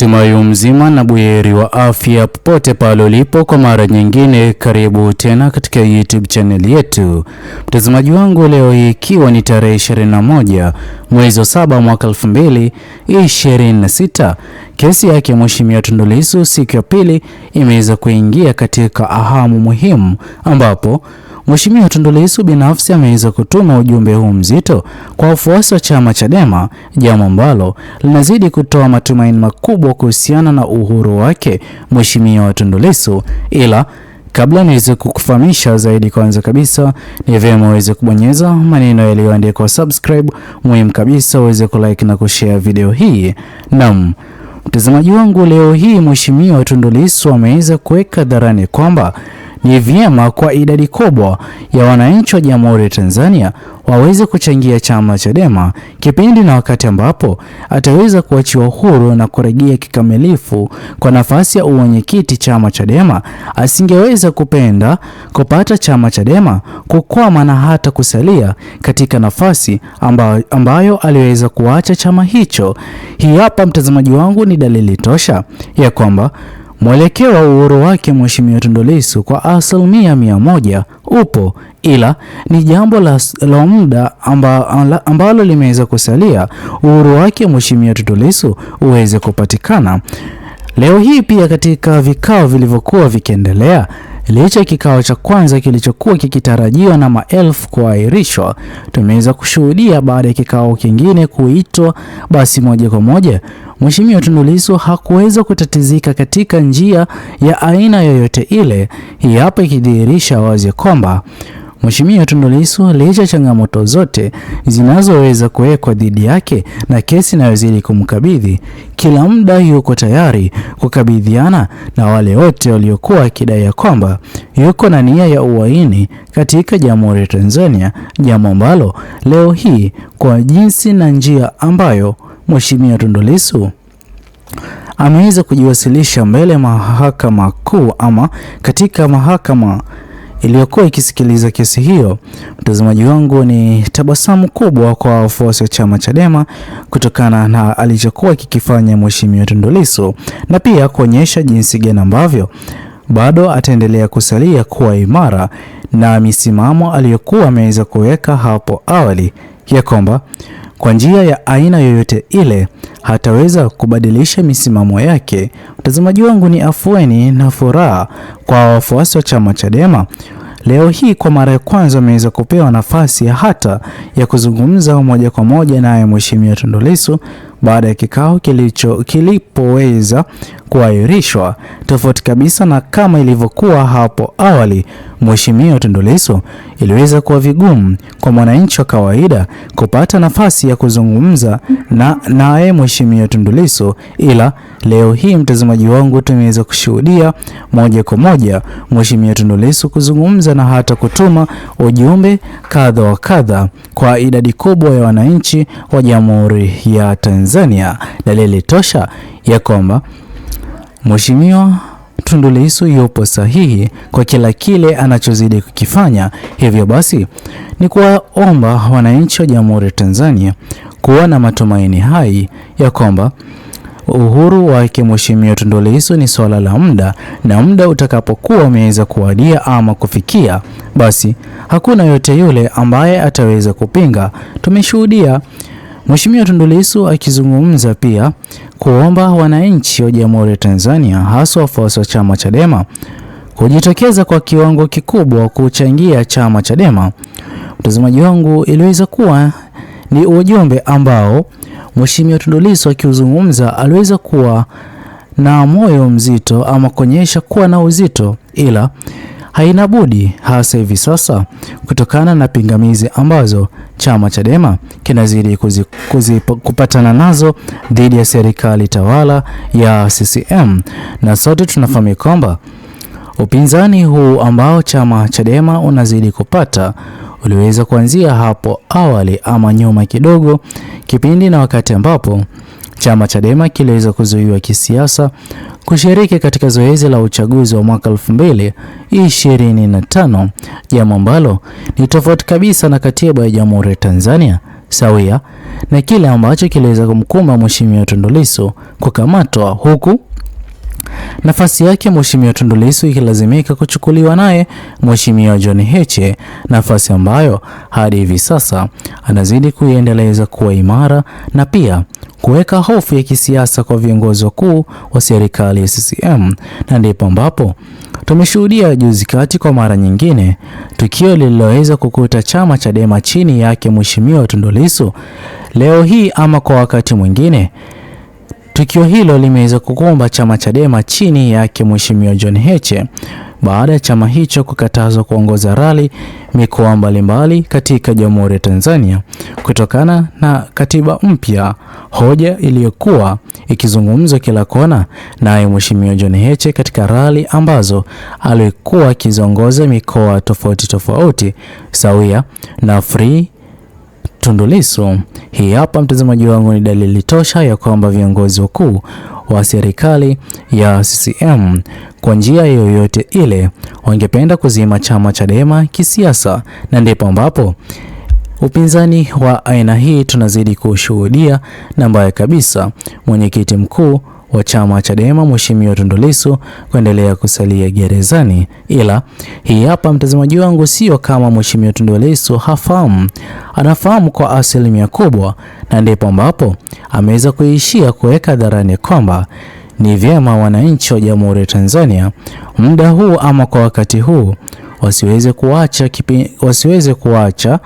Tumayu mzima na buheri wa afya popote pale ulipo. Kwa mara nyingine karibu tena katika YouTube channel yetu. Mtazamaji wangu, leo hii ikiwa ni tarehe 21 mwezi wa 7 mwaka 2026, kesi yake Mheshimiwa Tundu Lissu siku ya pili imeweza kuingia katika awamu muhimu, ambapo Mheshimiwa Tundu Lissu binafsi ameweza kutuma ujumbe huu mzito kwa wafuasi wa chama Chadema, jambo ambalo linazidi kutoa matumaini makubwa kuhusiana na uhuru wake Mheshimiwa Tundu Lissu. Ila kabla niweze kukufahamisha zaidi, kwanza kabisa ni vyema uweze kubonyeza maneno yaliyoandikwa subscribe, muhimu kabisa uweze kulike na kushare video hii. Naam, mtazamaji wangu, leo hii Mheshimiwa Tundu Lissu ameweza kuweka hadharani kwamba ni vyema kwa idadi kubwa ya wananchi wa Jamhuri ya Tanzania waweze kuchangia chama Chadema kipindi na wakati ambapo ataweza kuachiwa huru na kurejea kikamilifu kwa nafasi ya uwenyekiti chama Chadema. Asingeweza kupenda kupata chama Chadema kukwama na hata kusalia katika nafasi ambayo aliweza kuacha chama hicho. Hii hapa, mtazamaji wangu, ni dalili tosha ya kwamba mwelekeo wa uhuru wake Mheshimiwa Tundu Lissu kwa 100% upo, ila ni jambo la muda ambalo limeweza kusalia uhuru wake Mheshimiwa Tundu Lissu uweze kupatikana. Leo hii pia katika vikao vilivyokuwa vikiendelea, licha kikao cha kwanza kilichokuwa kikitarajiwa na maelfu kuahirishwa, tumeweza kushuhudia baada ya kikao kingine kuitwa, basi moja kwa moja Mheshimiwa Tundu Lissu hakuweza kutatizika katika njia ya aina yoyote ile. Hii hapa ikidhihirisha wazi kwamba Mheshimiwa Tundu Lissu, licha changamoto zote zinazoweza kuwekwa dhidi yake na kesi inayozidi kumkabidhi, kila muda yuko tayari kukabidhiana na wale wote waliokuwa akidai ya kwamba yuko na nia ya uhaini katika Jamhuri ya Tanzania, jambo ambalo leo hii kwa jinsi na njia ambayo Mheshimiwa Tundu Lissu ameweza kujiwasilisha mbele mahakama kuu ama katika mahakama iliyokuwa ikisikiliza kesi hiyo, mtazamaji wangu, ni tabasamu kubwa kwa wafuasi wa chama Chadema kutokana na alichokuwa kikifanya Mheshimiwa Tundu Lissu, na pia kuonyesha jinsi gani ambavyo bado ataendelea kusalia kuwa imara na misimamo aliyokuwa ameweza kuweka hapo awali ya kwamba kwa njia ya aina yoyote ile hataweza kubadilisha misimamo yake. Mtazamaji wangu, ni afueni na furaha kwa wafuasi wa chama Chadema. Leo hii kwa mara ya kwanza ameweza kupewa nafasi hata ya kuzungumza moja kwa moja naye Mheshimiwa Tundu Lissu baada ya kikao kilipoweza kuahirishwa, tofauti kabisa na kama ilivyokuwa hapo awali. Mheshimiwa Tundu Lissu iliweza kuwa vigumu kwa mwananchi wa kawaida kupata nafasi ya kuzungumza naye Mheshimiwa Tundu Lissu, ila leo hii mtazamaji wangu tumeweza kushuhudia moja kwa moja Mheshimiwa Tundu Lissu kuzungumza na hata kutuma ujumbe kadha wa kadha kwa idadi kubwa ya wananchi wa Jamhuri ya Tanzania, dalili tosha ya kwamba Mheshimiwa Tundu Lissu yupo sahihi kwa kila kile anachozidi kukifanya. Hivyo basi ni kuwaomba wananchi wa Jamhuri ya Tanzania kuwa na matumaini hai ya kwamba uhuru wake Mheshimiwa Tundu Lissu ni swala la muda, na muda utakapokuwa umeweza kuwadia ama kufikia, basi hakuna yote yule ambaye ataweza kupinga. Tumeshuhudia Mheshimiwa Tundu Lissu akizungumza pia kuomba wananchi wa Jamhuri ya Tanzania, hasa wafuasi wa chama Chadema, kujitokeza kwa kiwango kikubwa kuchangia chama Chadema. Mtazamaji wangu, iliweza kuwa ni ujumbe ambao Mheshimiwa Tundu Lissu akiuzungumza aliweza kuwa na moyo mzito ama kuonyesha kuwa na uzito, ila haina budi hasa hivi sasa kutokana na pingamizi ambazo chama Chadema kinazidi kupatana nazo dhidi ya serikali tawala ya CCM. Na sote tunafahamu kwamba upinzani huu ambao chama Chadema unazidi kupata uliweza kuanzia hapo awali ama nyuma kidogo, kipindi na wakati ambapo chama Chadema kiliweza kuzuiwa kisiasa kushiriki katika zoezi la uchaguzi wa mwaka 2025, jambo ambalo ni tofauti kabisa na katiba ya Jamhuri ya Tanzania sawia na kile ambacho kiliweza kumkumba Mheshimiwa Tundu Lissu kukamatwa, huku nafasi yake Mheshimiwa Tundu Lissu ikilazimika kuchukuliwa naye Mheshimiwa John Heche, nafasi ambayo hadi hivi sasa anazidi kuendeleza kuwa imara na pia kuweka hofu ya kisiasa kwa viongozi wakuu wa serikali ya CCM. Na ndipo ambapo tumeshuhudia juzi kati kwa mara nyingine tukio lililoweza kukuta chama Chadema chini yake Mheshimiwa Tundu Lissu. Leo hii ama kwa wakati mwingine tukio hilo limeweza kukumba chama Chadema chini yake Mheshimiwa John Heche baada ya chama hicho kukatazwa kuongoza rali mikoa mbalimbali katika Jamhuri ya Tanzania kutokana na katiba mpya, hoja iliyokuwa ikizungumzwa kila kona naye Mheshimiwa John Heche katika rali ambazo alikuwa akizongoza mikoa tofauti tofauti sawia na Free Tundu Lissu. Hii hapa mtazamaji wangu ni dalili tosha ya kwamba viongozi wakuu wa serikali ya CCM kwa njia yoyote ile wangependa kuzima chama Chadema kisiasa, na ndipo ambapo upinzani wa aina hii tunazidi kushuhudia, na mbaya kabisa mwenyekiti mkuu wa chama Chadema Mheshimiwa Tundu Lissu kuendelea kusalia gerezani. Ila hii hapa mtazamaji wangu sio kama Mheshimiwa Tundu Lissu hafahamu, anafahamu kwa asilimia kubwa, na ndipo ambapo ameweza kuishia kuweka hadharani kwamba ni vyema wananchi wa Jamhuri ya Tanzania muda huu ama kwa wakati huu wasiweze kuacha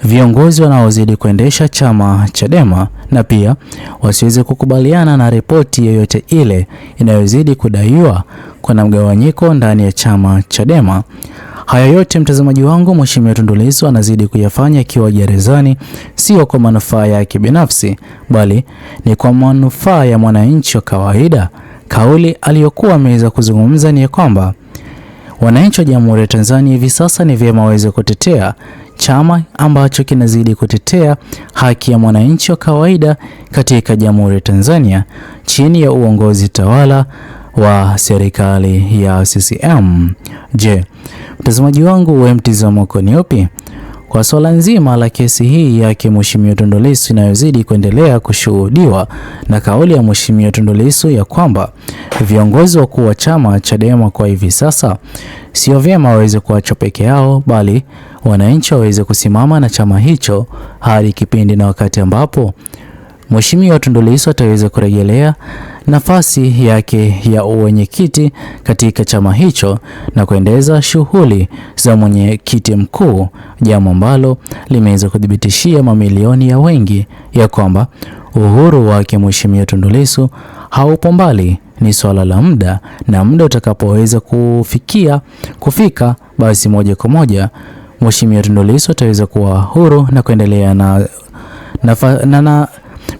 viongozi wanaozidi kuendesha chama Chadema, na pia wasiweze kukubaliana na ripoti yoyote ile inayozidi kudaiwa kuna mgawanyiko ndani ya chama Chadema. Haya yote mtazamaji wangu Mheshimiwa Tundu Lissu anazidi kuyafanya akiwa gerezani, sio kwa manufaa yake binafsi, bali ni kwa manufaa ya mwananchi wa kawaida. Kauli aliyokuwa ameweza kuzungumza ni kwamba wananchi wa Jamhuri ya Tanzania hivi sasa ni vyema waweze kutetea chama ambacho kinazidi kutetea haki ya mwananchi wa kawaida katika Jamhuri ya Tanzania chini ya uongozi tawala wa serikali ya CCM. Je, mtazamaji wangu wewe mtazamo wako ni upi kwa swala nzima la kesi hii yake Mheshimiwa Tundu Lissu inayozidi kuendelea kushuhudiwa na kauli ya Mheshimiwa Tundu Lissu ya kwamba viongozi wakuu wa chama Chadema kwa hivi sasa sio vyema waweze kuachwa peke yao, bali wananchi waweze kusimama na chama hicho hadi kipindi na wakati ambapo Mheshimiwa Tundu Lissu ataweza kurejelea nafasi yake ya uwenyekiti katika chama hicho na kuendeleza shughuli za mwenyekiti mkuu, jambo ambalo limeweza kudhibitishia mamilioni ya wengi ya kwamba uhuru wake Mheshimiwa Tundu Lissu haupo mbali, ni swala la muda, na muda utakapoweza kufika basi moja kwa moja Mheshimiwa Tundu Lissu ataweza kuwa huru na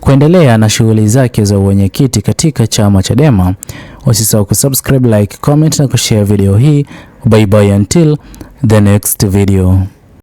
kuendelea na shughuli zake za uwenyekiti katika chama Chadema. Usisahau kusubscribe, like, comment na kushare video hii. Bye bye until the next video.